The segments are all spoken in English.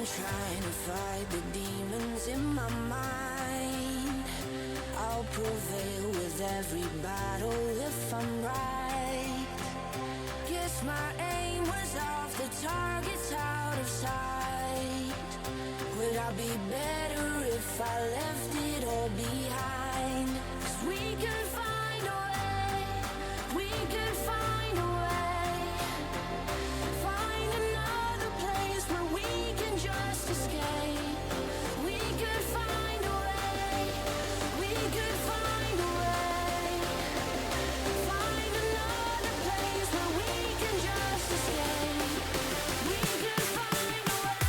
trying to fight the demons in my mind. I'll prevail with every battle if I'm right. Guess my aim was off, the target's out of sight. Would I be better if I left it all behind? 'Cause we can find a way, we can find a way. Find another place where we can just escape. We could find a way, we could find a way. Find another place where we can just escape. We could find a way.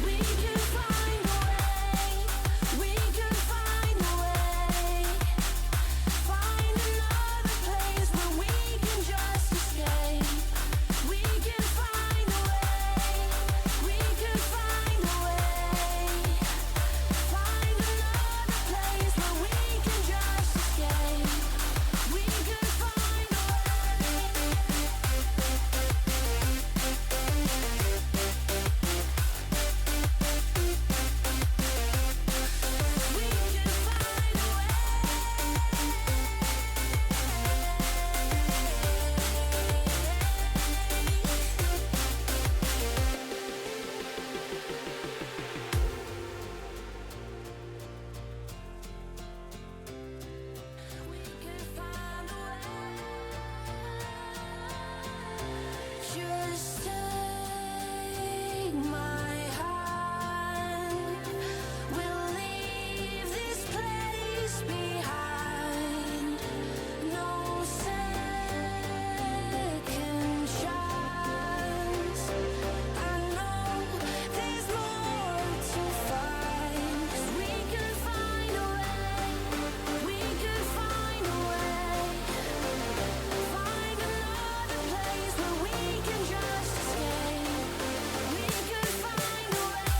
We could find a way, we could find a way. Find another place where we can just escape. We can find a way, we could find a way. Find another place where we can just escape. We could find a way. We can find a way. We can find a way. Just take my hand. We'll leave this place behind. No second chance. I know there's more to find. 'Cause we can find a way, we can find a way. Find another place where we can just escape. We can find a way.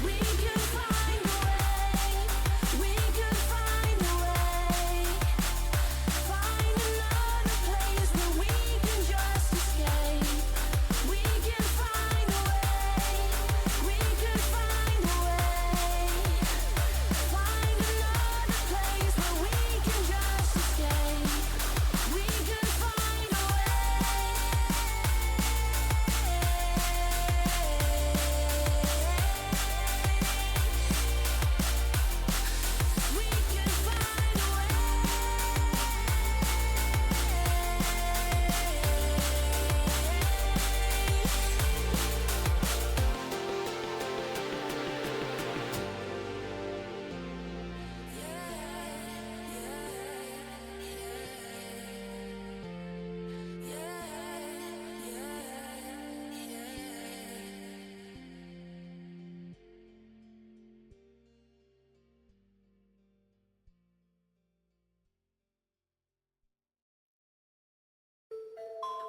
We can find a way, we can find a way. Find another place where we can just escape. We can find a way, we can find a way. Find another place where we can just escape. We can find a way. We can find a way.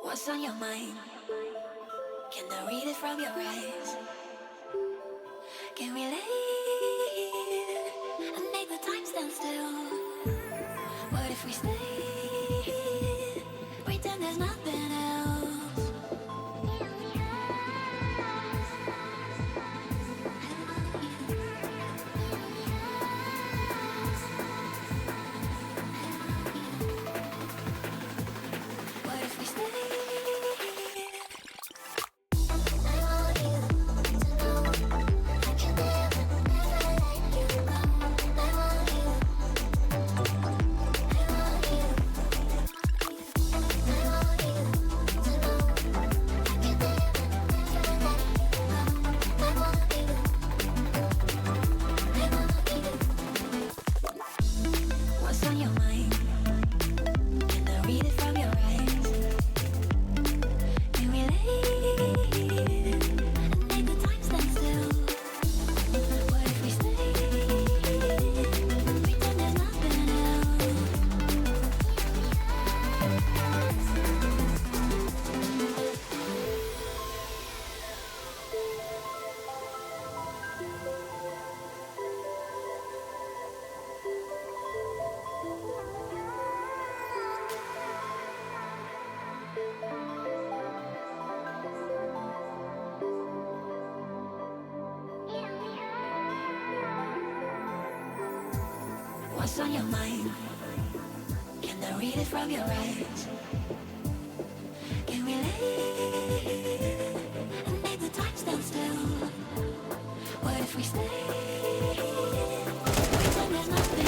What's on your mind? Can I read it from your eyes? Can we leave and make the time stand still? What if we stay? Pretend there's nothing else. What if we stay? I want you to know I can never on your mind? Can I read it from your eyes? Can we live and make the time stand still? What if we stay? Pretend there's nothing.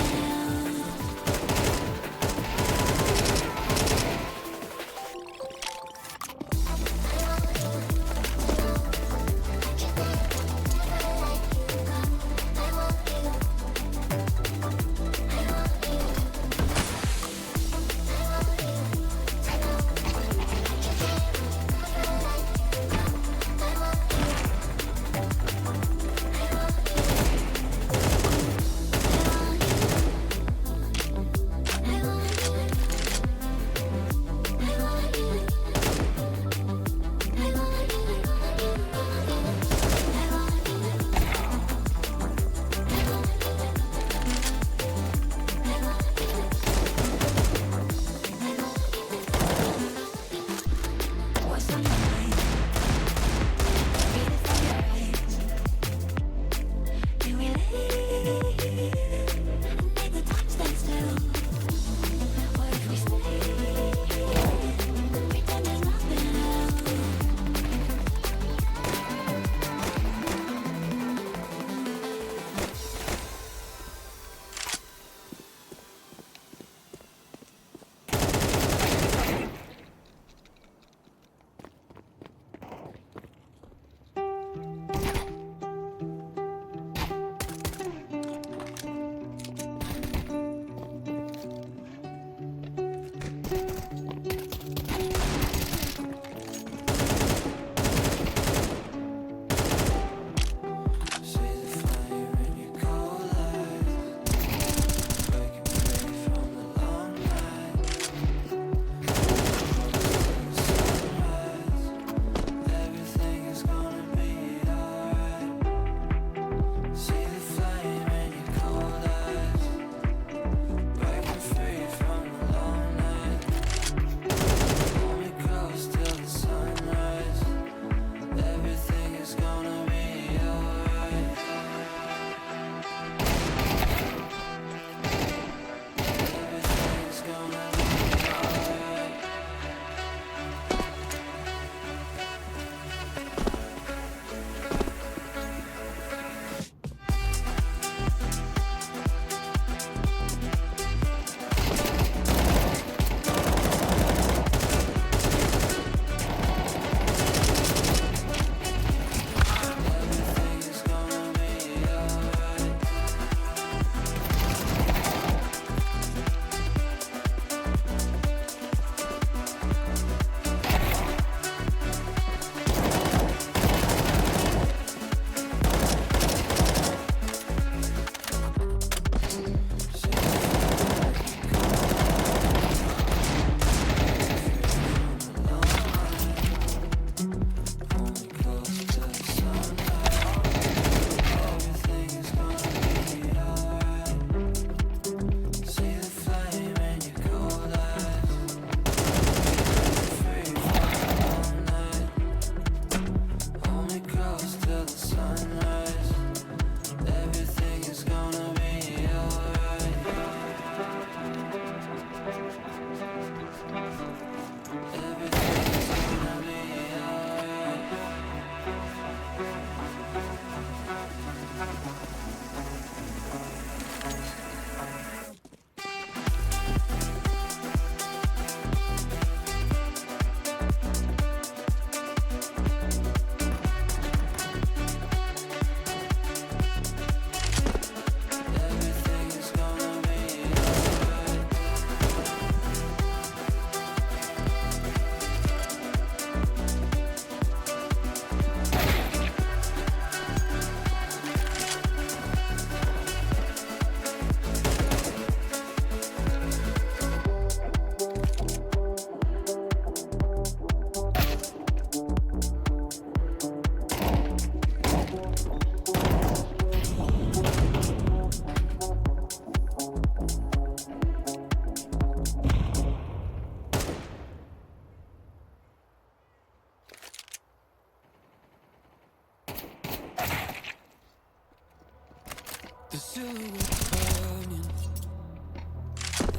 The silhouette burning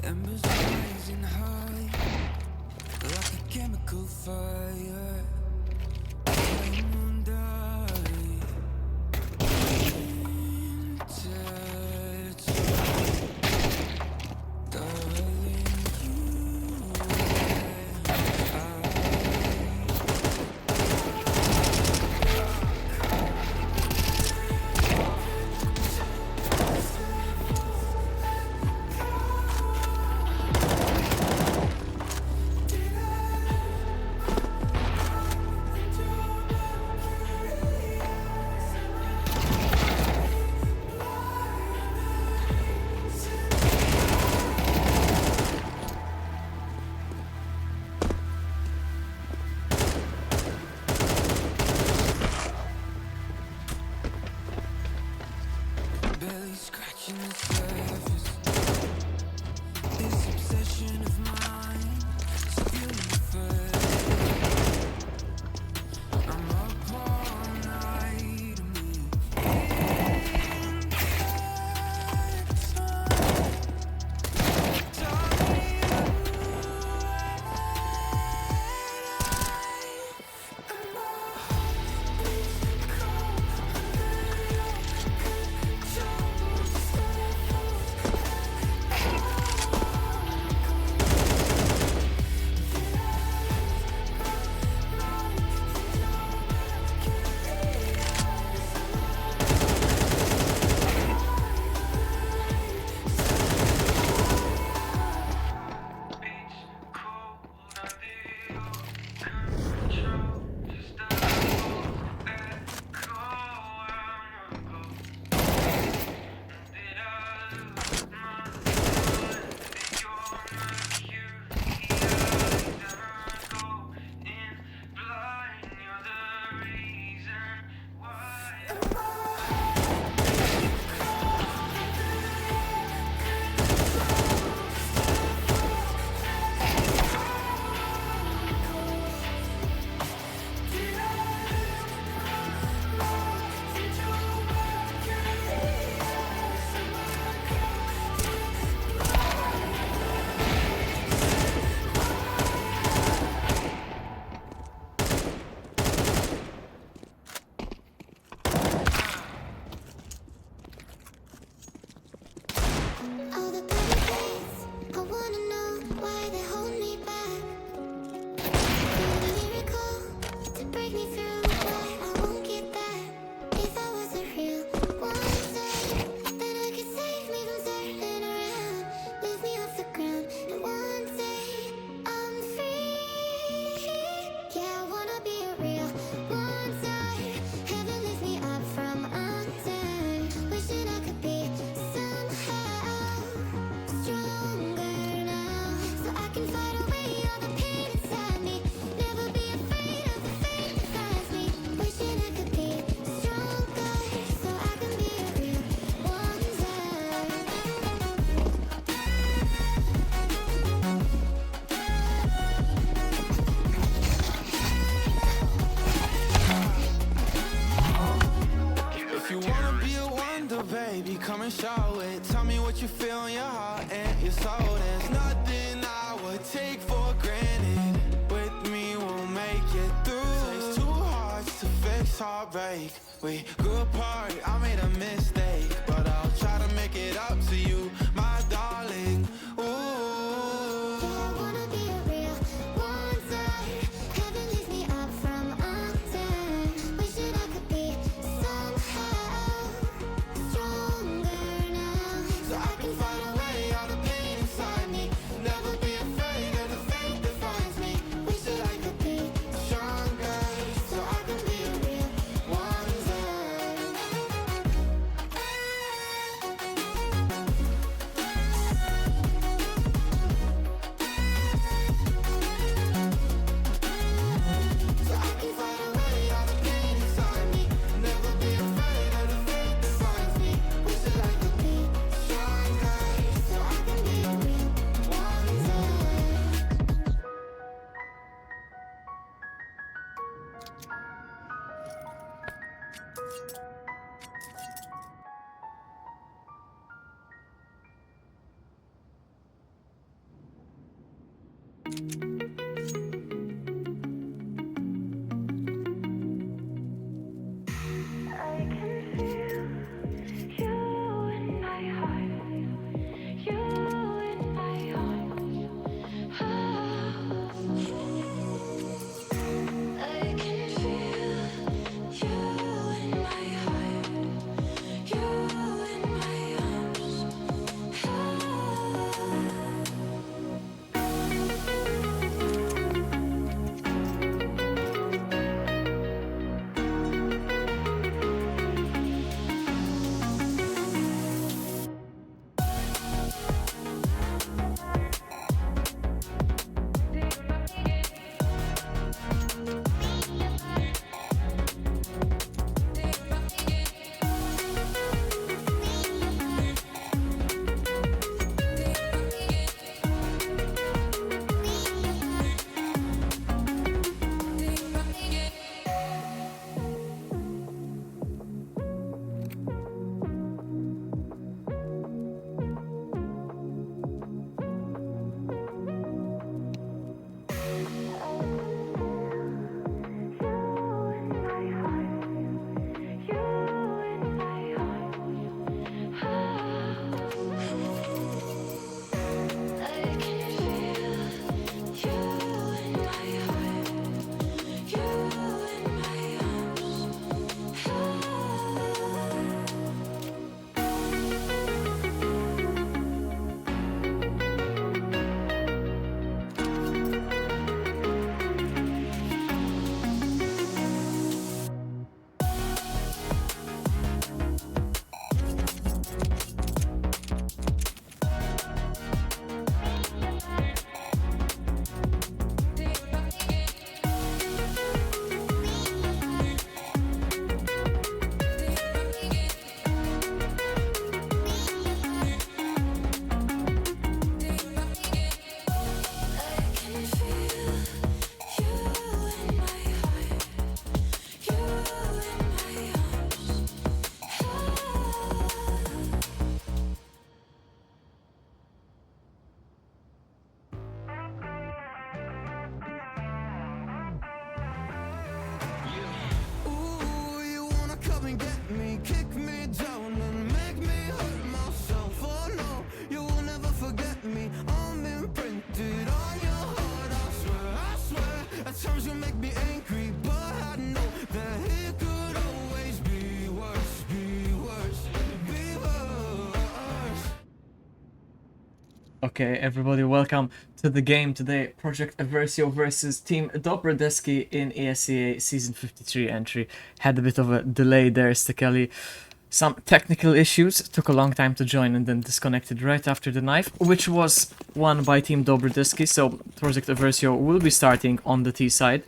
embers rising high, like a chemical fire. I won't die. Touch, darling, you and barely scratching the surface. This obsession of mine, stealing the first. I'm up all night, All the better days, I wanna know why they hold me back. Need a miracle to break me through, why I won't get that. If I was a real one, then I could save me from turning around, lift me off the ground, and one day I'm free. Yeah, I wanna be a real one. Heaven lift me up from under. Wishing I could be somehow stronger now, so I can fight away all the pain inside me. Never be afraid of the fate that finds me. Wishing I could be stronger, so I can be a real wonder. if you wanna be a wonder, baby, come and show it. Tell me what you feel in your heart and your soul. There's nothing I would take for granted. With me, we'll make it through. Takes two hearts to fix heartbreak. We grew apart, I made a mistake, but I'll try to make it up to you, my darling. Ooh. I wanna be a real wonder. Heaven lift me up from under. Wishing I could be somehow stronger now, So I can fight away all the pain inside me. Never be afraid of the fate that finds me. wish that I could be Stronger, so I can be a real wonder. so I can fight away all the pain inside me. Never be afraid of the fate that finds me. Wish that I could be stronger, so I can be a real wonder. Okay, everybody, welcome to the game today. Project Eversio versus Team DobreDeski in ESEA Season 53 entry. Had a bit of a delay there, Stekeli. Some technical issues, took a long time to join and then disconnected right after the knife, which was won by Team DobreDeski, so Project Eversio will be starting on the T side.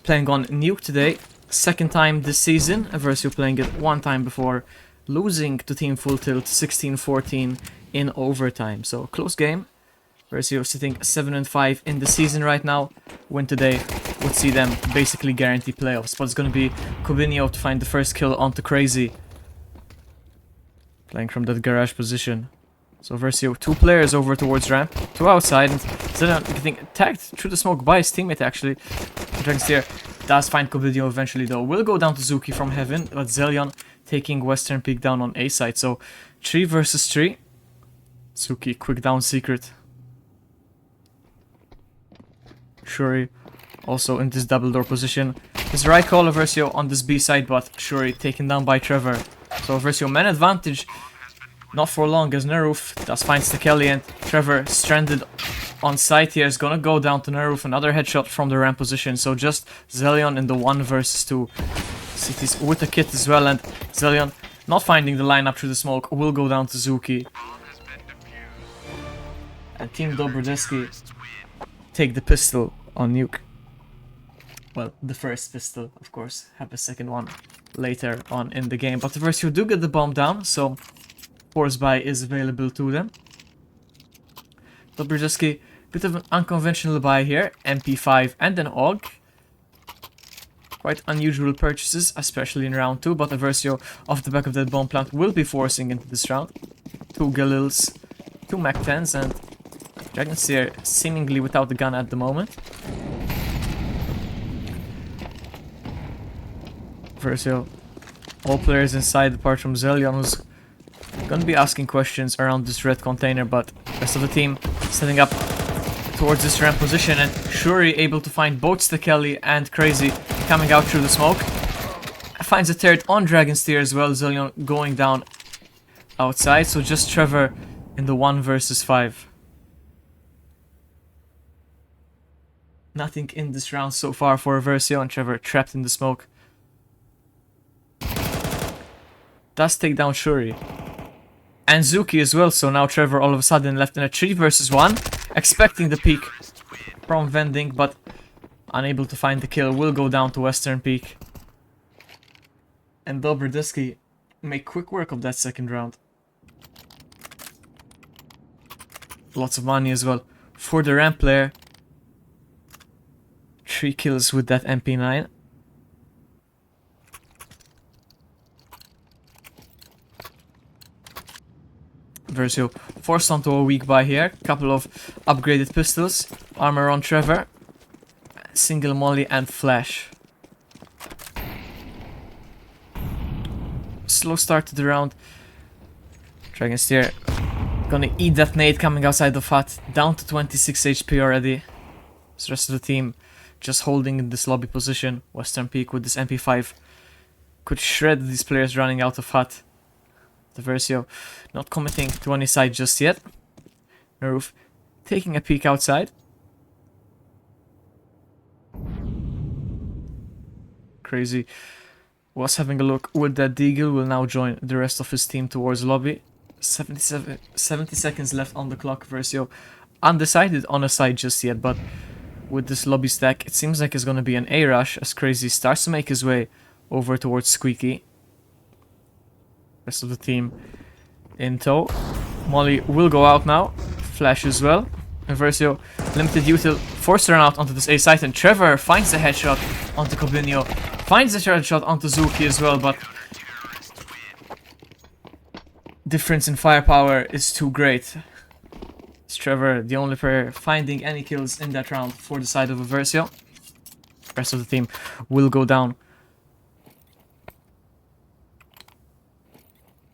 Playing on Nuke today, second time this season, Eversio playing it one time before, losing to Team Full Tilt 16-14 in overtime. So close game. Eversio sitting 7-5 in the season right now. Win today would see them basically guarantee playoffs. But it's gonna be Kubinio to find the first kill onto Crazy. Playing from that garage position. So Eversio, two players over towards ramp, two outside, and Zelion getting tagged through the smoke by his teammate actually. Dragonsteer does find Kubinio eventually though. Will go down to Zuki from heaven, but Zelion taking Western Peak down on A side. So 3 versus 3. Zuki, quick down secret. Shuri also in this double door position. His right call Eversio on this B side, but Shuri taken down by Trevor. So Eversio man advantage. Not for long as Neruf does find Stekeli and Trevor stranded on site here is gonna go down to Neruf. Another headshot from the ramp position. So just Zelion in the 1 versus 2. Cities with a kit as well, and Zelion not finding the lineup through the smoke will go down to Zuki. And Team DobreDeski take the pistol on Nuke. Well, the first pistol, of course. Have a second one later on in the game. But Eversio do get the bomb down, so force buy is available to them. DobreDeski, bit of an unconventional buy here. MP5 and an AUG. Quite unusual purchases, especially in round 2. But Eversio, off the back of that bomb plant, will be forcing into this round. 2 Galils, 2 Mac 10s, and Dragonseer seemingly without the gun at the moment. Eversio, all players inside apart from Zelion, who's gonna be asking questions around this red container, but rest of the team setting up towards this ramp position, and Shuri able to find both Stekeli and Crazy coming out through the smoke. Finds a turret on Dragonsteer as well, Zelion going down outside, so just Trevor in the 1 versus 5. Nothing in this round so far for Eversio, and Trevor trapped in the smoke. Does take down Shuri. And Zuki as well, so now Trevor all of a sudden left in a 3 versus 1. Expecting the peak from Vending, but unable to find the kill. Will go down to Western Peak. And DobreDeski make quick work of that second round. Lots of money as well for the ramp player. 3 kills with that MP9. Eversio forced onto a weak buy here. Couple of upgraded pistols. Armor on Trevor. Single molly and flash. Slow start to the round. Dragonsteer gonna eat that nade coming outside the hut. Down to 26 HP already. So the rest of the team just holding in this lobby position. Western Peak with this MP5 could shred these players running out of hut. Eversio not committing to any side just yet. Neruf taking a peek outside. Crazy was having a look with that deagle. Will now join the rest of his team towards lobby. 70 seconds left on the clock. Eversio undecided on a side just yet, but with this lobby stack it seems like it's going to be an A rush as Crazy starts to make his way over towards Squeaky. Rest of the team in tow. Molly will go out now. Flash as well. Eversio limited util, forced to run out onto this A site, and Trevor finds the headshot onto Cobinio. Finds the headshot onto Zuki as well, but difference in firepower is too great. It's Trevor, the only player finding any kills in that round for the side of Eversio. Rest of the team will go down.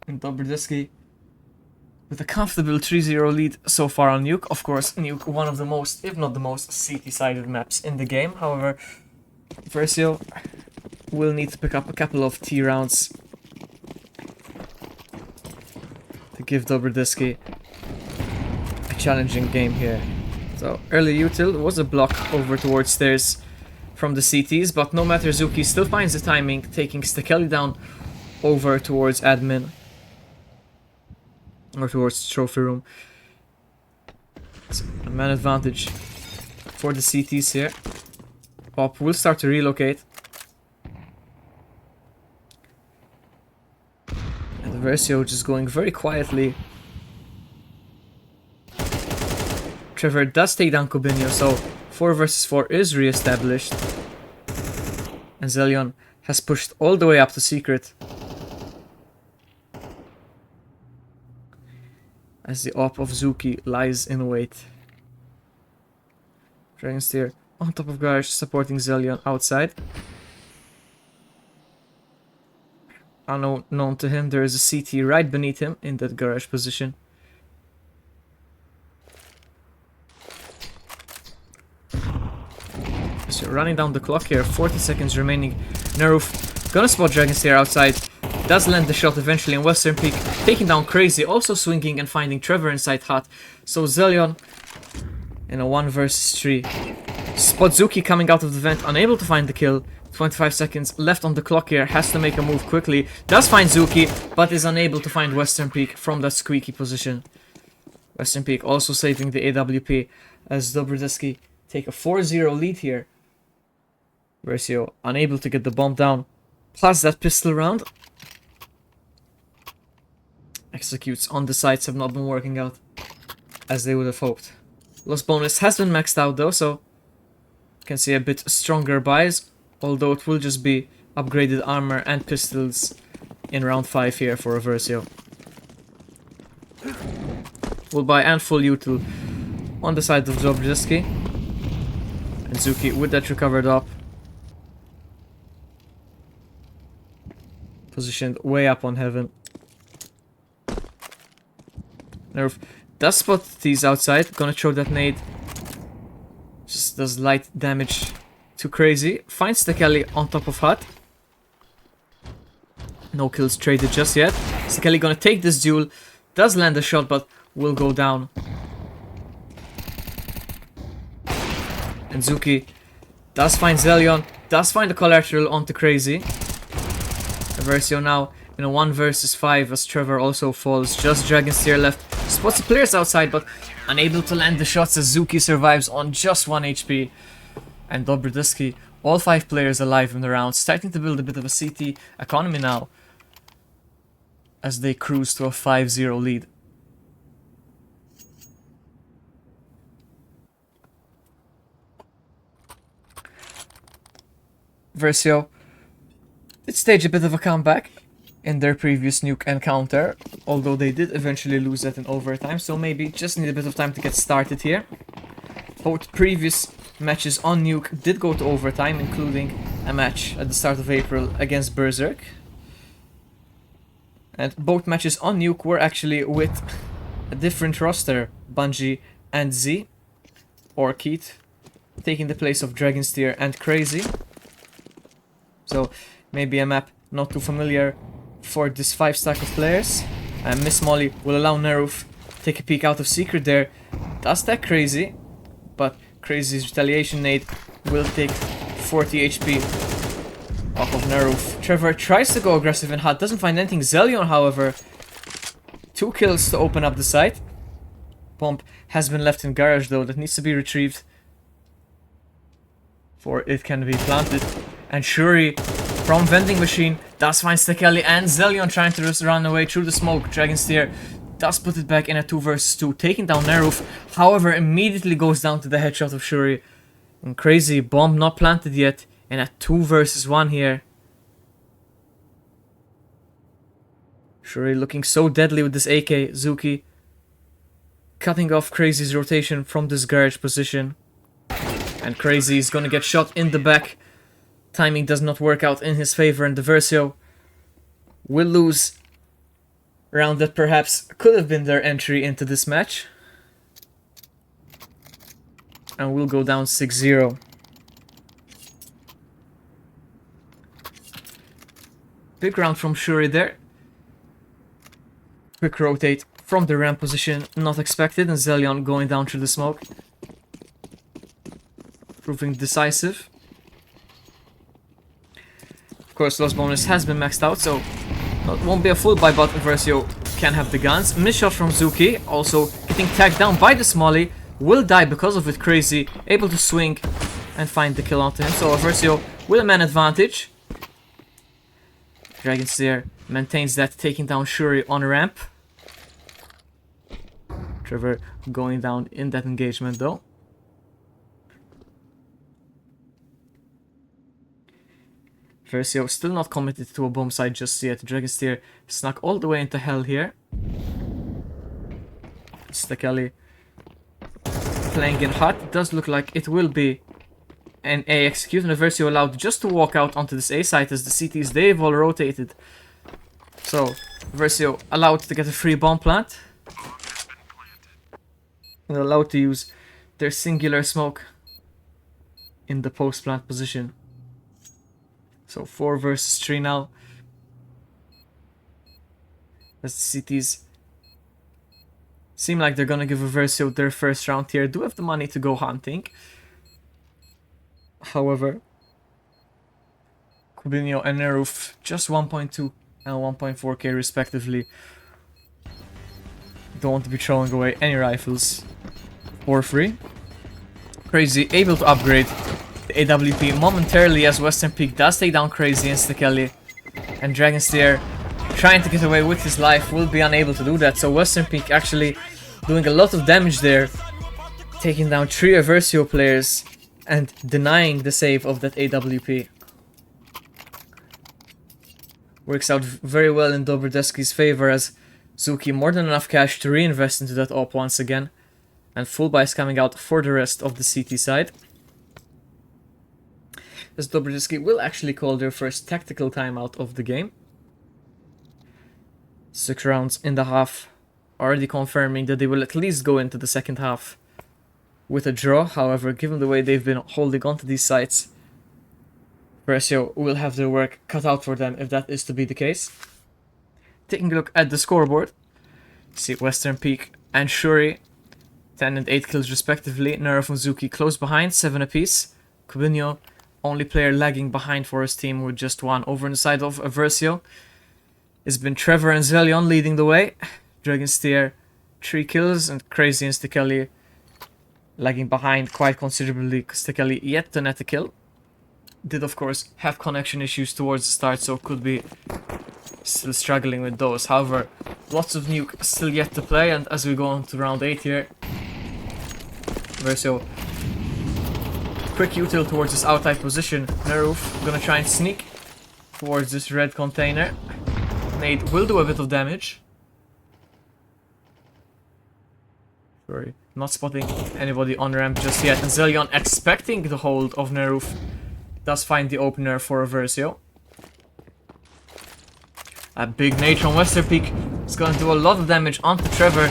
And DobreDeski with a comfortable 3-0 lead so far on Nuke. Of course, Nuke, one of the most, if not the most, CT-sided maps in the game. However, Eversio will need to pick up a couple of T rounds to give DobreDeski a challenging game here. So, early util was a block over towards stairs from the CTs, but no matter, Zuki still finds the timing, taking Stekeli down over towards admin. Or towards the trophy room. It's a man advantage for the CTs here. Pop will start to relocate. And Eversio just going very quietly. Trevor does take down Cobinio, so 4 versus 4 is re-established. And Zelion has pushed all the way up to secret. As the op of Zuki lies in wait. Dragonsteer on top of garage, supporting Zelion outside. Unknown to him, there is a CT right beneath him in that garage position. So running down the clock here, 40 seconds remaining. Neruf gonna spot Dragonsteer outside. Does land the shot eventually in Western Peak, taking down Crazy, also swinging and finding Trevor inside hut. So Zelion in a 1 versus 3. Spot Zuki coming out of the vent, unable to find the kill. 25 seconds left on the clock here, has to make a move quickly. Does find Zuki, but is unable to find Western Peak from that squeaky position. Western Peak also saving the AWP as DobreDeski take a 4-0 lead here. Eversio unable to get the bomb down, plus that pistol round. Executes on the sides have not been working out as they would have hoped. Loss bonus has been maxed out though, so you can see a bit stronger buys, although it will just be upgraded armor and pistols in round 5 here for Eversio. Full buy and full util on the side of DobreDeski. And Zuki with that recovered up. Positioned way up on heaven. Nerf does spot these outside. Gonna throw that nade. Just does light damage to Crazy. Finds Stekeli on top of Hut. No kills traded just yet. Stekeli gonna take this duel. Does land a shot, but will go down. And Zuki does find Zelion. Does find the collateral onto Crazy. Eversio now in a 1 versus 5 as Trevor also falls. Just Dragon's Tear left. Spots the players outside, but unable to land the shots as Zuki survives on just 1 HP. And DobreDeski, all 5 players alive in the round, starting to build a bit of a CT economy now as they cruise to a 5-0 lead. Eversio did stage a bit of a comeback in their previous nuke encounter, although they did eventually lose that in overtime, so maybe just need a bit of time to get started here. Both previous matches on nuke did go to overtime, including a match at the start of April against Berserk. And both matches on nuke were actually with a different roster, Bungie and Z, or Keith, taking the place of Dragon's Tear and Crazy. So maybe a map not too familiar for this 5 stack of players. And Miss Molly will allow Neruf take a peek out of secret there. Does that Crazy, but Crazy's retaliation nade will take 40 HP off of Neruf. Trevor tries to go aggressive in Hut, doesn't find anything. Zelion, however, 2 kills to open up the site. Bomb has been left in garage though, that needs to be retrieved for it can be planted. And Shuri from vending machine does find Stekeli and Zelion trying to just run away through the smoke. Dragon's Tear does put it back in a 2 versus 2, taking down Neruf. However, immediately goes down to the headshot of Shuri. And Crazy, bomb not planted yet in a 2 versus 1 here. Shuri looking so deadly with this AK. Zuki cutting off Crazy's rotation from this garage position. And Crazy is gonna get shot in the back. Timing does not work out in his favor, and Eversio will lose round that perhaps could have been their entry into this match. And will go down 6-0. Big round from Shuri there. Quick rotate from the ramp position, not expected, and Zelion going down through the smoke. Proving decisive. Of course, loss bonus has been maxed out, so it won't be a full buy, but Eversio can have the guns. Miss shot from Zuki, also getting tagged down by the Smolly. Will die because of it. Crazy, able to swing and find the kill onto him. So Eversio with a man advantage. Dragon's Tear maintains that, taking down Shuri on ramp. Trevor going down in that engagement though. Eversio still not committed to a bomb site just yet. Dragon's Tear snuck all the way into hell here. Stekeli playing in Hut. It does look like it will be an A execute, and Eversio allowed just to walk out onto this A site as the CTs, they've all rotated. So Eversio allowed to get a free bomb plant. And allowed to use their singular smoke in the post plant position. So 4 versus 3 now. As the CTs seem like they're gonna give Eversio their first round here. Do have the money to go hunting. However, Kubinho and Neruf just 1.2 and 1.4k respectively. Don't want to be throwing away any rifles for free. Crazy able to upgrade the AWP momentarily as Western Peak does take down Crazy and Stekeli. And Dragon's Tear, trying to get away with his life, will be unable to do that. So Western Peak actually doing a lot of damage there, taking down 3 Eversio players and denying the save of that AWP. Works out very well in DobreDeski's favor as Zuki more than enough cash to reinvest into that op once again. And full buys coming out for the rest of the CT side. As DobreDeski will actually call their first tactical timeout of the game. 6 rounds in the half, already confirming that they will at least go into the second half with a draw. However, given the way they've been holding on to these sites, Eversio will have their work cut out for them if that is to be the case. Taking a look at the scoreboard, see Western Peak and Shuri, 10 and 8 kills respectively. Nerf and Zuki close behind, 7 apiece. Kubinyo, only player lagging behind for his team with just 1. Over on the side of Eversio, it's been Trevor and Zelion leading the way. Dragonsteer, 3 kills, and Crazy and Stikeli lagging behind quite considerably. Stikeli yet to net a kill. Did of course have connection issues towards the start, so could be still struggling with those. However, lots of nuke still yet to play, and as we go on to round 8 here, Eversio, quick util towards this outside position. Neruf gonna try and sneak towards this red container. Nade will do a bit of damage. Sorry, not spotting anybody on ramp just yet. And Zelion, expecting the hold of Neruf, does find the opener for Eversio. A big nade from Western Peak is gonna do a lot of damage onto Trevor.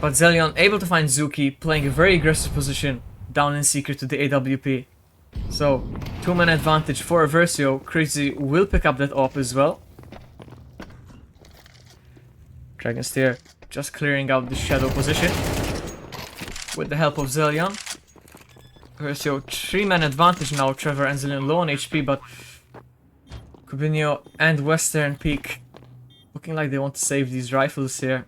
But Zelion able to find Zuki, playing a very aggressive position down in secret to the AWP. So, 2-man advantage for Eversio. Crazy will pick up that AWP as well. Dragonsteer just clearing out the shadow position with the help of Zelion. Eversio 3-man advantage now. Trevor and Zelion low on HP, but Kubinyo and Western Peak looking like they want to save these rifles here.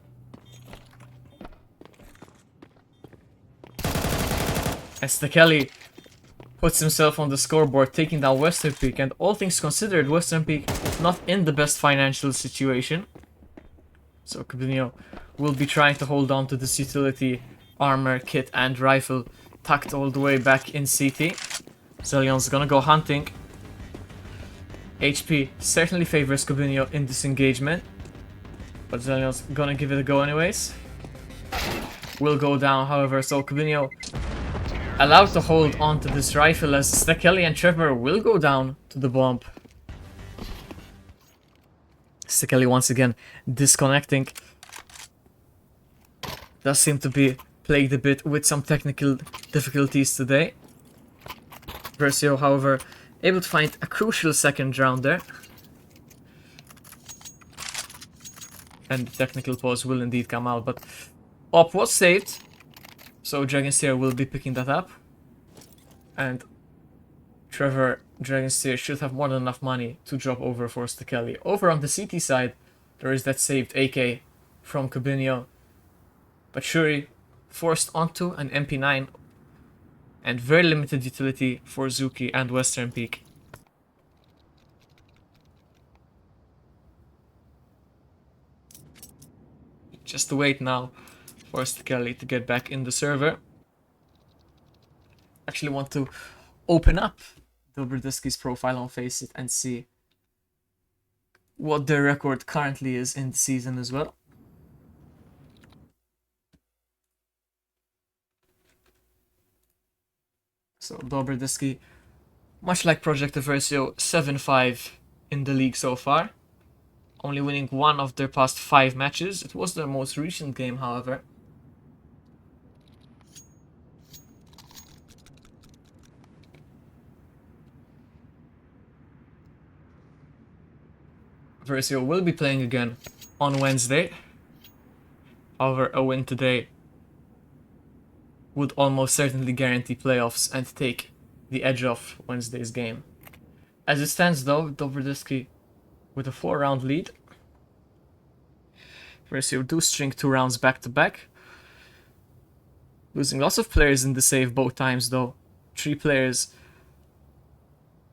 As Kelly puts himself on the scoreboard, taking down Western Peak, and all things considered, Western Peak not in the best financial situation. So Kubinyo will be trying to hold on to this utility, armor, kit, and rifle tucked all the way back in CT. Zelion's gonna go hunting. HP certainly favors Kubinyo in this engagement, but Zelion's gonna give it a go anyways. Will go down, however, so Kubinyo allowed to hold on to this rifle as Stekeli and Trevor will go down to the bomb. Stekeli once again disconnecting. Does seem to be plagued a bit with some technical difficulties today. Eversio, however, able to find a crucial second round there. And the technical pause will indeed come out, but AWP was saved. So Dragonsteer will be picking that up. And Trevor, Dragonsteer should have more than enough money to drop over for Stekeli. Over on the CT side, there is that saved AK from Kubinyo. But Shuri forced onto an MP9 and very limited utility for Zuki and Western Peak. Just to wait now for Stekeli to get back in the server. Actually want to open up DobreDeski's profile on Faceit and see what their record currently is in the season as well. So DobreDeski, much like Project Eversio, 7-5 in the league so far. Only winning 1 of their past 5 matches. It was their most recent game, however. Eversio will be playing again on Wednesday. However, a win today would almost certainly guarantee playoffs and take the edge off Wednesday's game. As it stands though, DobreDeski with a 4-round lead. Eversio do string 2 rounds back to back. Losing lots of players in the save both times though. 3 players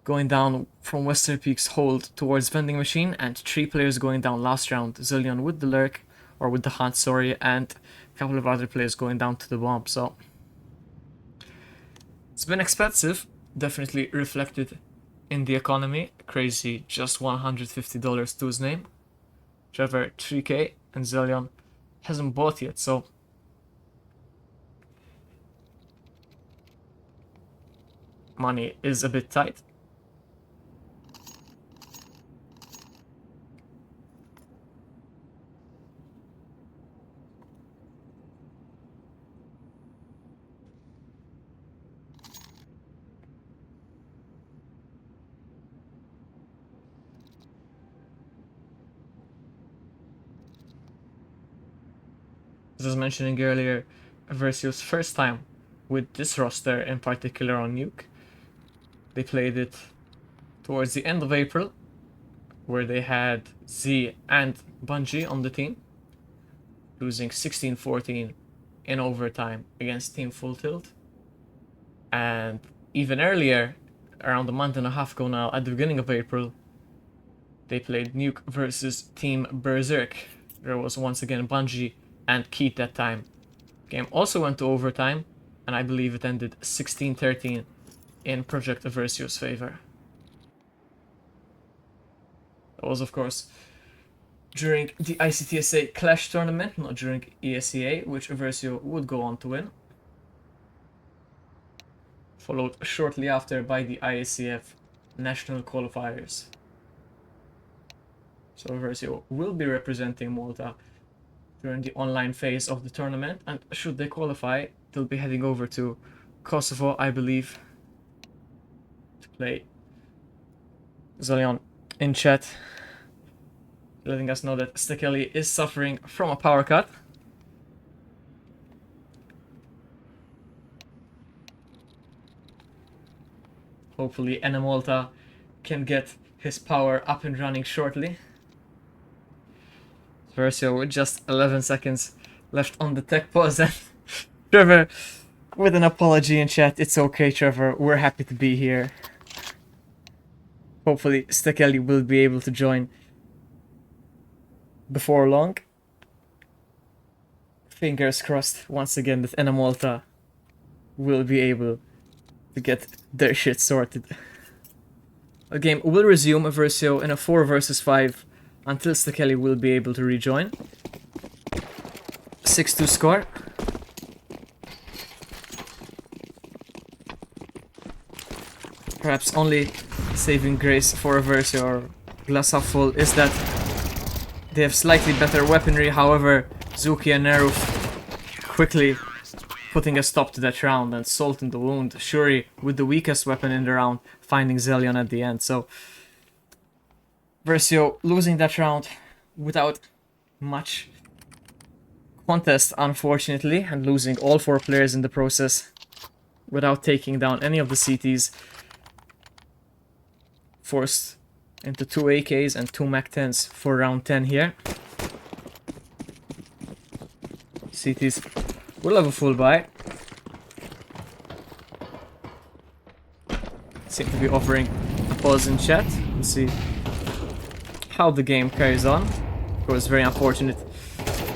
going down from Western Peak's hold towards vending machine, and 3 players going down last round. Zillion with the lurk, or with the hunt, sorry, and a couple of other players going down to the bomb. So it's been expensive, definitely reflected in the economy. Crazy, just $150 to his name. Trevor, 3k, and Zillion hasn't bought yet, so money is a bit tight. As I was mentioning earlier, Eversio's first time with this roster, in particular on Nuke. They played it towards the end of April, where they had Z and Bungie on the team, losing 16-14 in overtime against Team Full Tilt. And even earlier, around a month and a half ago now, at the beginning of April, they played Nuke versus Team Berserk. There was once again Bungie and Keith that time. Game also went to overtime, and I believe it ended 16-13 in Project Eversio's favor. That was, of course, during the ICTSA Clash tournament, not during ESEA, which Eversio would go on to win. Followed shortly after by the IACF national qualifiers. So Eversio will be representing Malta during the online phase of the tournament, and should they qualify, they'll be heading over to Kosovo, I believe, to play. Zolion in chat letting us know that Stekeli is suffering from a power cut. Hopefully Malta can get his power up and running shortly. Eversio with just 11 seconds left on the tech pause, and Trevor with an apology in chat. It's okay, Trevor, we're happy to be here. Hopefully Stekeli will be able to join before long. Fingers crossed once again that Malta will be able to get their shit sorted. The game will resume Eversio in a 4 versus 5 until Stekeli will be able to rejoin. 6-2 score. Perhaps only saving grace for Eversio or glass half full is that they have slightly better weaponry. However, Zuki and Neruf quickly putting a stop to that round, and Salt in the wound. Shuri with the weakest weapon in the round, finding Zelion at the end. So Eversio losing that round without much contest, unfortunately, and losing all 4 players in the process without taking down any of the CTs. Forced into 2 AKs and 2 MAC-10s for round 10 here. CTs will have a full buy. Seem to be offering a pause in chat. We'll see how the game carries on. Of course, very unfortunate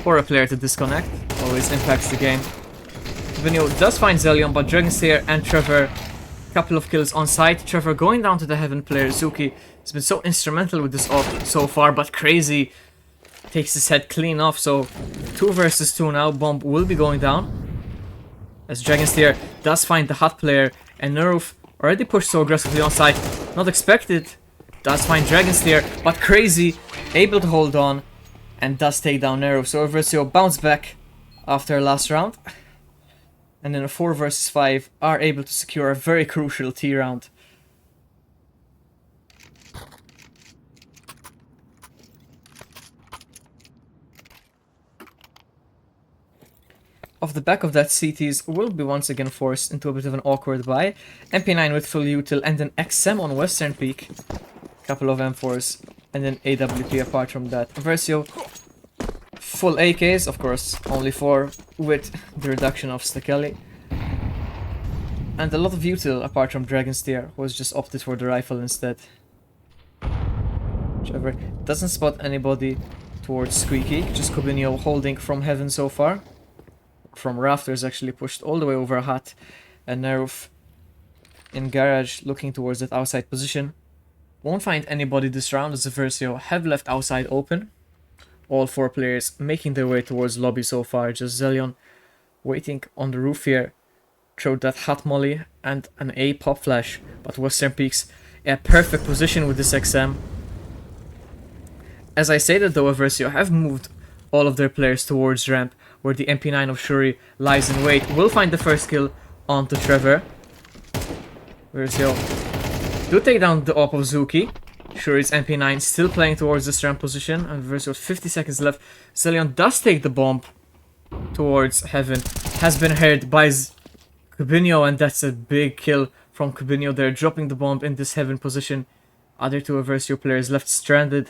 for a player to disconnect. Always impacts the game. Vinio does find Zelion, but Dragonslayer and Trevor, couple of kills on site. Trevor going down to the Heaven player. Zuki has been so instrumental with this off so far, but Crazy takes his head clean off. So 2 versus 2 now. Bomb will be going down as Dragonslayer does find the Hut player, and Neruf already pushed so aggressively on site. Not expected. Does find Dragonslayer, but Crazy able to hold on and does take down Neruf. So Eversio bounce back after last round, and in a 4 versus 5 are able to secure a very crucial T round. Off the back of that, CTs will be once again forced into a bit of an awkward buy. MP9 with full util and an XM on Western Peak. Couple of M4s and an AWP apart from that. Eversio full AKs, of course, only 4 with the reduction of Stekeli. And a lot of util apart from Dragonslayer, who has just opted for the rifle instead. Trevor doesn't spot anybody towards Squeaky, just Cobinio holding from Heaven so far. From Rafters actually pushed all the way over Hut, and Neruf in Garage looking towards that outside position. Won't find anybody this round as Eversio have left outside open. All 4 players making their way towards lobby so far, just Zelion waiting on the roof here throw that hot molly and an A pop flash, but Western Peaks in a perfect position with this XM. As I stated though, Eversio have moved all of their players towards ramp, where the MP9 of Shuri lies in wait. Will find the first kill onto Trevor. Eversio do take down the op of Zuki. Shuri's MP9 still playing towards this ramp position, and Eversio with 50 seconds left. Zelion does take the bomb towards heaven. Has been heard by Kubinho, and that's a big kill from Kubinho there, dropping the bomb in this heaven position. Other two Eversio players left stranded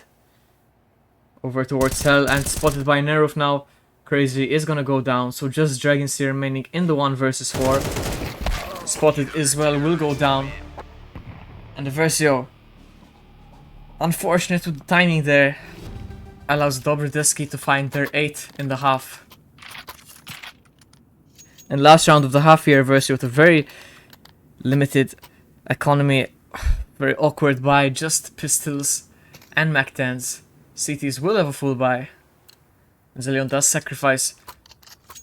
over towards hell and spotted by Neruf now. Crazy is gonna go down, so just Dragon Seer remaining in the 1 versus 4. Spotted as well, will go down. And Eversio, unfortunate with the timing there, allows DobreDeski to find their 8 in the half. And last round of the half here, Eversio with a very limited economy, very awkward buy, just pistols and Mac-10s. CTs will have a full buy. Zelion does sacrifice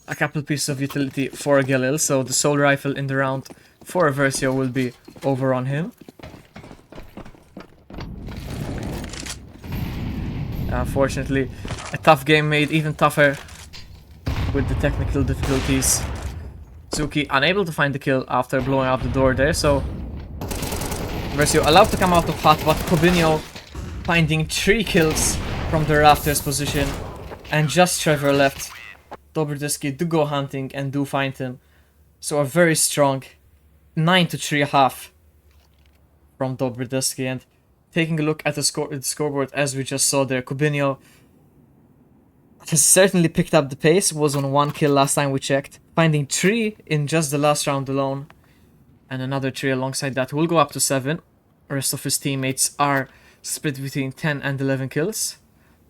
a couple pieces of utility for Galil, so the soul rifle in the round for Eversio will be over on him. Unfortunately, a tough game made even tougher with the technical difficulties. Zuki unable to find the kill after blowing up the door there, so Eversio allowed to come out of hot, but Kubinho finding 3 kills from the rafters position, and just Trevor left. DobreDeski do go hunting and do find him, so a very strong 9-3 half from DobreDeski. And taking a look at the scoreboard, as we just saw there, Kubinho has certainly picked up the pace, was on 1 kill last time we checked, finding 3 in just the last round alone, and another 3 alongside that will go up to 7. The rest of his teammates are split between 10 and 11 kills.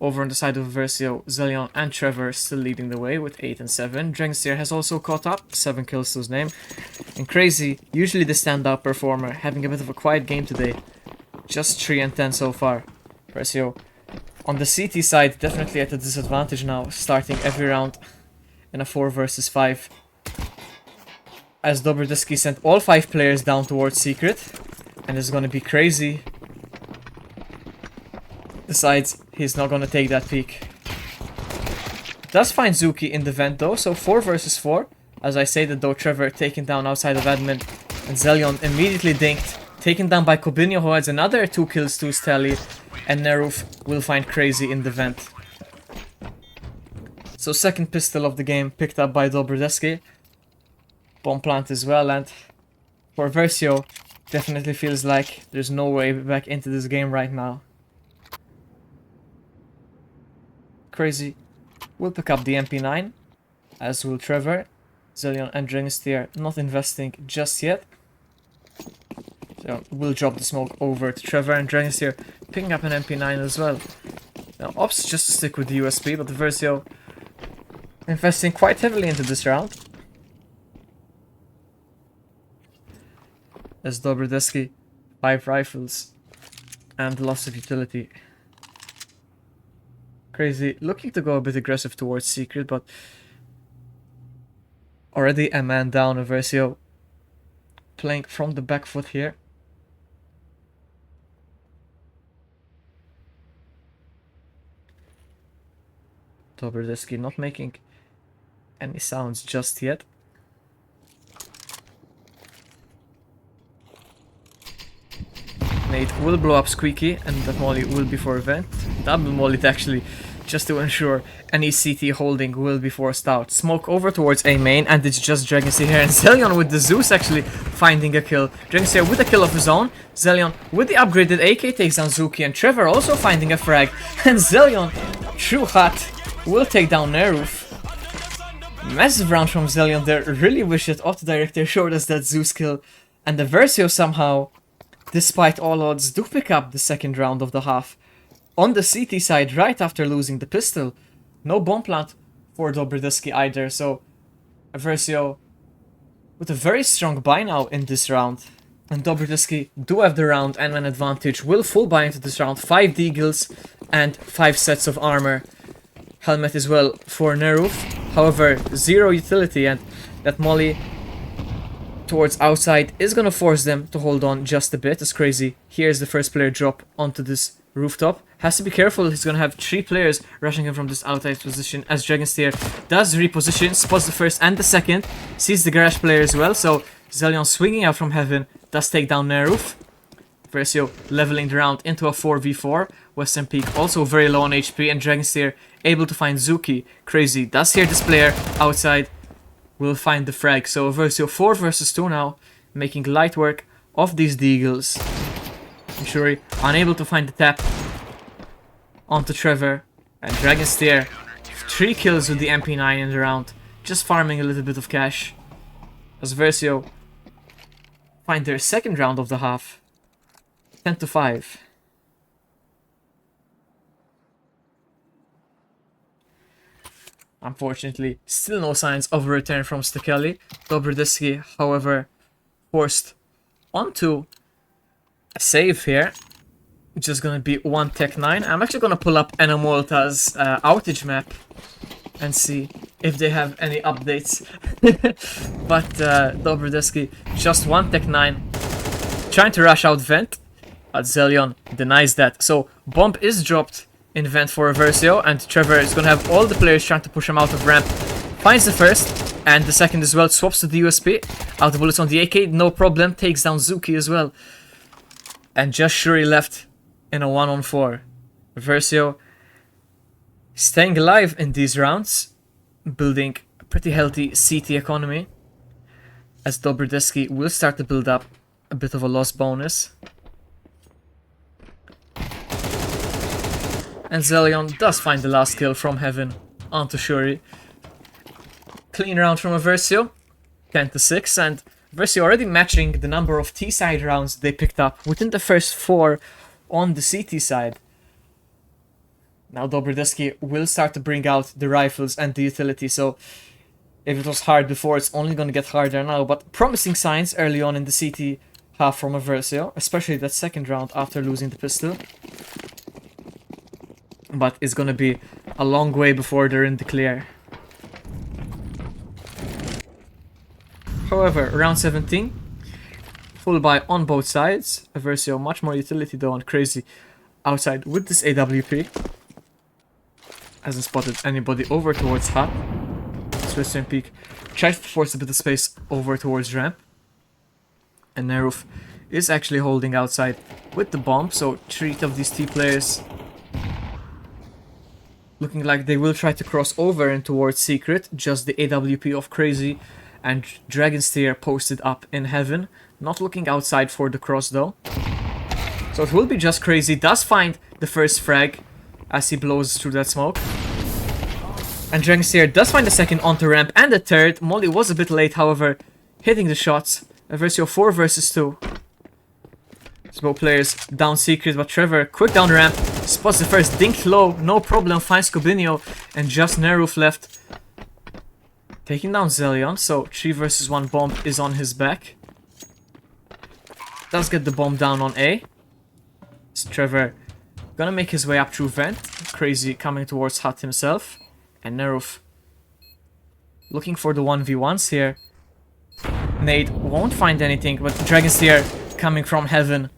Over on the side of Eversio, Zelion and Trevor still leading the way with 8 and 7. Drengsteer has also caught up, 7 kills to his name. And Crazy, usually the standout performer, having a bit of a quiet game today. Just 3 and 10 so far. Eversio on the CT side, definitely at a disadvantage now, starting every round in a 4 versus 5. As DobreDeski sent all 5 players down towards Secret, and it's gonna be Crazy. Decides he's not gonna take that peek. Does find Zuki in the vent though, so 4 versus 4. As I stated though, Trevor taken down outside of admin, and Zelion immediately dinked, taken down by Kubinho, who has another 2 kills to his tally, and Neruf will find Crazy in the vent. So second pistol of the game picked up by DobreDeski. Bomb plant as well, and for Eversio, definitely feels like there's no way back into this game right now. Crazy will pick up the MP9, as will Trevor. Zelion and Drengsteer not investing just yet. So we'll drop the smoke over to Trevor, and Drengsteer picking up an MP9 as well. Now Ops just to stick with the USP, but Eversio investing quite heavily into this round. As DobreDeski 5 rifles and loss of utility. Crazy looking to go a bit aggressive towards Secret, but already a man down. Eversio playing from the back foot here. DobreDeski not making any sounds just yet. Nate will blow up Squeaky, and that molly will be for event. Double molly actually, just to ensure any CT holding will be forced out. Smoke over towards A main, and it's just Dragonseer here, and Zelion with the Zeus actually finding a kill. Dragonseer with a kill of his own. Zelion with the upgraded AK takes down Zuki, and Trevor also finding a frag. And Zelion, true hot, will take down Neruf. Massive round from Zelion there. Really wish that Auto Director showed us that Zeus kill. And Eversio somehow, despite all odds, do pick up the second round of the half. On the CT side, right after losing the pistol. No bomb plant for DobreDeski either, so Eversio with a very strong buy now in this round. And DobreDeski do have the round and an advantage. Will full buy into this round. 5 deagles and 5 sets of armor. Helmet as well for Neruf. However, 0 utility, and that molly towards outside is going to force them to hold on just a bit. It's crazy. Here's the first player drop onto this rooftop. Has to be careful. He's going to have 3 players rushing him from this outside position as Dragonsteer does reposition, spots the first and the second, sees the garage player as well. So Zelion swinging out from heaven does take down Neruf. Eversio leveling the round into a 4v4. Western Peak also very low on HP, and Dragonsteer able to find Zuki. Crazy. Does hear this player outside. Will find the frag. So Eversio 4 versus 2 now, making light work of these Deagles. Shuri unable to find the tap onto Trevor, and Dragonsteer 3 kills with the MP9 in the round, just farming a little bit of cash as Eversio find their second round of the half, 10-5. Unfortunately, still no signs of a return from Stekeli. DobreDeski, however, forced onto a save here, which is going to be 1 Tech 9. I'm actually going to pull up Enomolta's outage map and see if they have any updates. But DobreDeski, just 1 Tech 9, trying to rush out Vent, but Zelion denies that. So bomb is dropped in Vent for Eversio, and Trevor is going to have all the players trying to push him out of ramp. Finds the first, and the second as well, swaps to the USP. Out of bullets on the AK, no problem, takes down Zuki as well. And just Shuri left in a 1-on-4. Eversio staying alive in these rounds, building a pretty healthy CT economy, as DobreDeski will start to build up a bit of a loss bonus. And Zelion does find the last kill from heaven onto Shuri. Clean round from Eversio, 10-6, and Eversio already matching the number of T-side rounds they picked up within the first 4 on the CT side. Now DobreDeski will start to bring out the rifles and the utility, so if it was hard before, it's only going to get harder now. But promising signs early on in the CT half from Eversio, especially that second round after losing the pistol. But it's going to be a long way before they're in the clear. However, round 17, full buy on both sides. Eversio much more utility though, and Crazy outside with this AWP. Hasn't spotted anybody over towards Hut. Western Peak tries to force a bit of space over towards ramp. And Neruf is actually holding outside with the bomb, so 3 of these T players looking like they will try to cross over and towards Secret. Just the AWP of Crazy and Dragonsteer posted up in heaven. Not looking outside for the cross though. So it will be just Crazy. Does find the first frag as he blows through that smoke. And Dragonsteer does find the second onto ramp and the third. Molly was a bit late, however, hitting the shots. Eversio 4 versus 2. Both players down Secret, but Trevor quick down ramp, spots the first, dinked low, no problem, finds Cobinio, and just Neruf left. Taking down Zelion, so 3 versus 1 bomb is on his back. Does get the bomb down on A. It's Trevor gonna make his way up through Vent. Crazy coming towards Hut himself. And Neruf looking for the 1v1s here. Nade won't find anything, but Dragonsteer coming from heaven.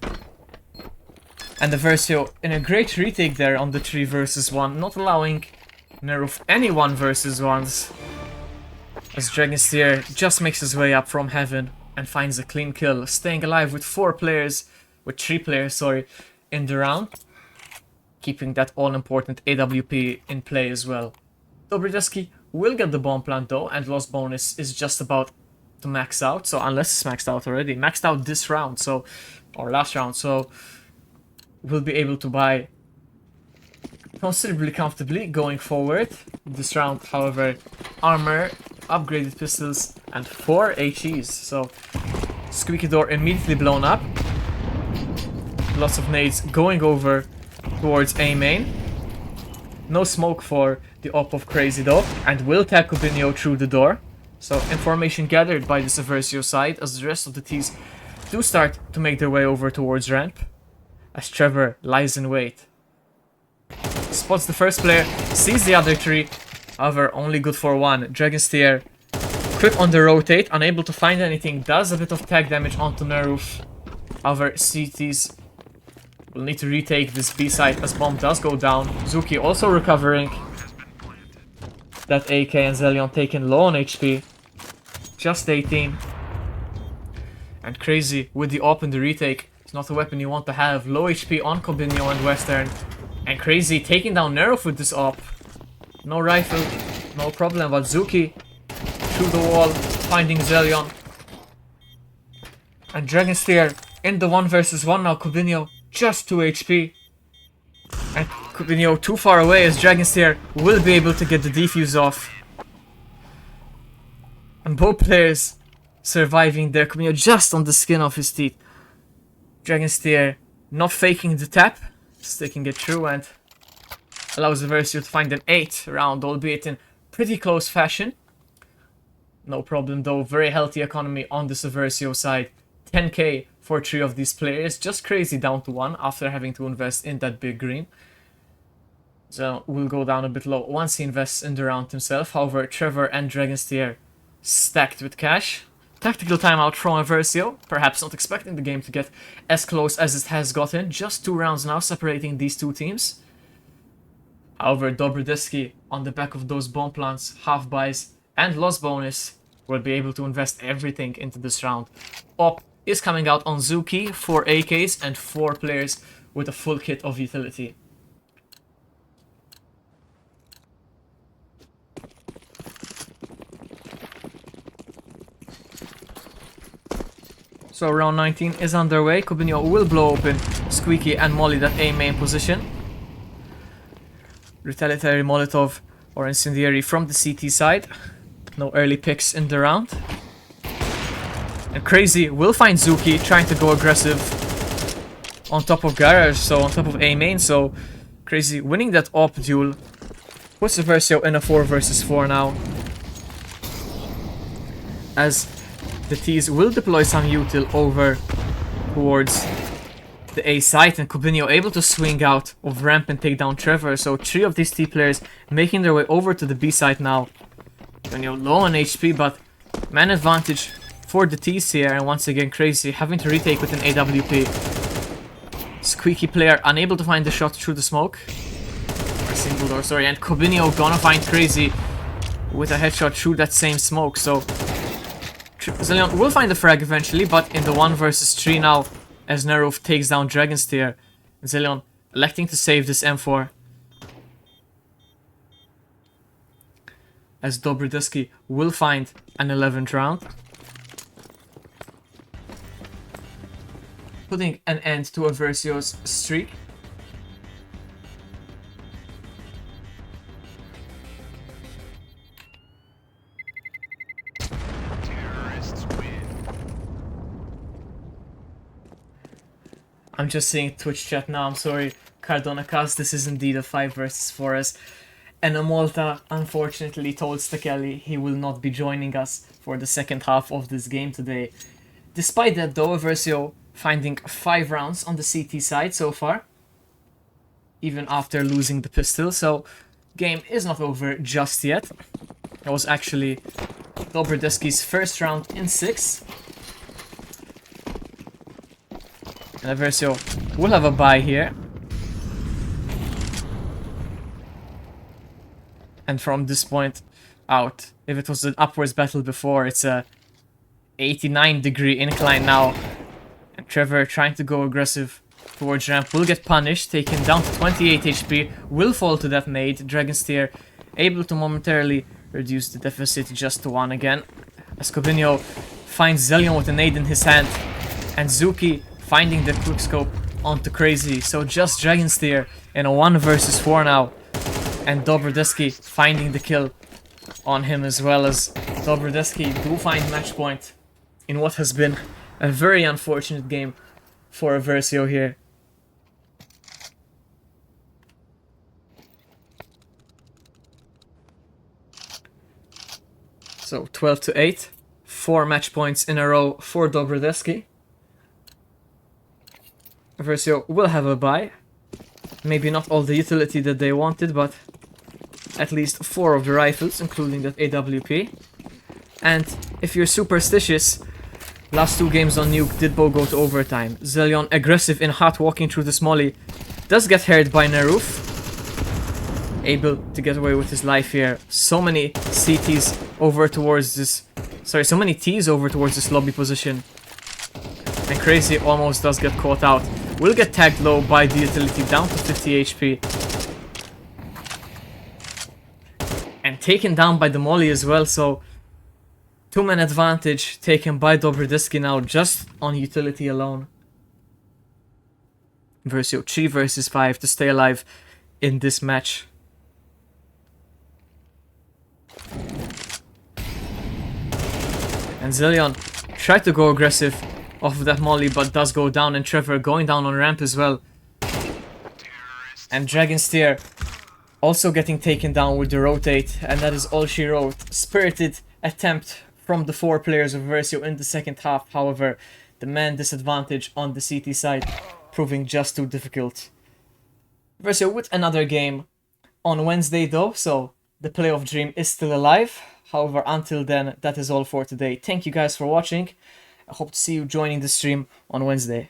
And Eversio in a great retake there on the 3 versus 1, not allowing Neruf any 1 versus 1s. As Dragonsteer just makes his way up from heaven and finds a clean kill, staying alive with 3 players, in the round. Keeping that all-important AWP in play as well. DobreDeski will get the bomb plant though, and loss bonus is just about to max out, so unless it's maxed out already. Maxed out this round, so, or last round, so we'll be able to buy considerably comfortably going forward. This round, however, armor, upgraded pistols, and 4 HEs, so squeaky door immediately blown up. Lots of nades going over towards A main. No smoke for the op of Crazy though, and will tag Cobinio through the door. So information gathered by this Eversio side as the rest of the Ts do start to make their way over towards ramp. As Trevor lies in wait. Spots the first player, sees the other 3, however only good for 1. Dragonsteer quick on the rotate, unable to find anything, does a bit of tag damage onto Neruf. However, CTs will need to retake this B side as bomb does go down. Zuki also recovering. That AK and Zelion taken low on HP. Just 18. And Crazy with the op and the retake. It's not a weapon you want to have. Low HP on Cobinho and Western. And Crazy taking down Neruf with this op. No rifle, no problem, but Zuki through the wall, finding Zelion. And Dragon Steer in the 1 versus 1 now. Cobinho just 2 HP. And Cobinho too far away as Dragon Steer will be able to get the defuse off. And both players surviving there. Cobinho just on the skin of his teeth. Dragon Steer not faking the tap, sticking it through, and allows Eversio to find an 8th round, albeit in pretty close fashion. No problem though, very healthy economy on this Eversio side. 10k for 3 of these players, just Crazy down to 1 after having to invest in that big green. So will go down a bit low once he invests in the round himself. However, Trevor and Dragon Steer stacked with cash. Tactical timeout from Eversio, perhaps not expecting the game to get as close as it has gotten. Just 2 rounds now separating these two teams. However, DobreDeski, on the back of those bomb plants, half buys, and loss bonus, will be able to invest everything into this round. Op is coming out on Zuki, 4 AKs, and 4 players with a full kit of utility. So round 19 is underway. Cobinho will blow open Squeaky and Molly that A main position. Retaliatory Molotov or Incendiary from the CT side. No early picks in the round. And Crazy will find Zuki trying to go aggressive on top of Garage, so on top of A main. So Crazy winning that op duel. Puts Eversio in a 4 versus 4 now. As the T's will deploy some util over towards the A site, and Cobinho able to swing out of ramp and take down Trevor. So 3 of these T players making their way over to the B site now. Cobinho low on HP, but man advantage for the T's here, and once again Crazy having to retake with an AWP. Squeaky player unable to find the shot through the smoke. Or single door, sorry, and Cobinho gonna find Crazy with a headshot through that same smoke. So Zelion will find the frag eventually, but in the 1 versus 3 now, as Neruf takes down Dragon Steer. Zelion electing to save this M4. As DobreDeski will find an 11th round. Putting an end to Eversio's streak. I'm just seeing Twitch chat now, I'm sorry. Cardona Cast, this is indeed a 5 versus 4 as Enamolta unfortunately told Stakeli he will not be joining us for the second half of this game today. Despite that though, Eversio finding 5 rounds on the CT side so far, even after losing the pistol, so game is not over just yet. It was actually DobreDeski's first round in 6. And Eversio will have a bye here. And from this point out, if it was an upwards battle before, it's a 89-degree incline now. And Trevor trying to go aggressive towards ramp will get punished, taken down to 28 HP, will fall to that nade. Dragon Steer able to momentarily reduce the deficit just to 1 again. As Cobinho finds Zelion with a nade in his hand. And Zuki finding the quickscope onto Crazy. So just Dragon Steer in a 1 versus 4 now. And DobreDeski finding the kill on him, as well as DobreDeski do find match point in what has been a very unfortunate game for Eversio here. So 12 to 8, 4 match points in a row for DobreDeski. Eversio will have a bye. Maybe not all the utility that they wanted, but at least 4 of the rifles, including that AWP. And if you're superstitious, last 2 games on Nuke did both go to overtime. Zelion aggressive in hot, walking through the smolly. Does get hurt by Neruf. Able to get away with his life here. So many CTs over towards this... Sorry, so many T's over towards this lobby position. And Crazy almost does get caught out. Will get tagged low by the utility, down to 50 HP. And taken down by the Molly as well, so... 2-man advantage taken by DobreDeski now, just on utility alone. Eversio 3 versus 5 to stay alive in this match. And Zelion tried to go aggressive off of that molly, but does go down, and Trevor going down on ramp as well. And Dragon Steer also getting taken down with the rotate, and that is all she wrote. Spirited attempt from the 4 players of Eversio in the second half. However, the man disadvantage on the CT side proving just too difficult. Eversio with another game on Wednesday though, so the playoff dream is still alive. However, until then, that is all for today. Thank you guys for watching. I hope to see you joining the stream on Wednesday.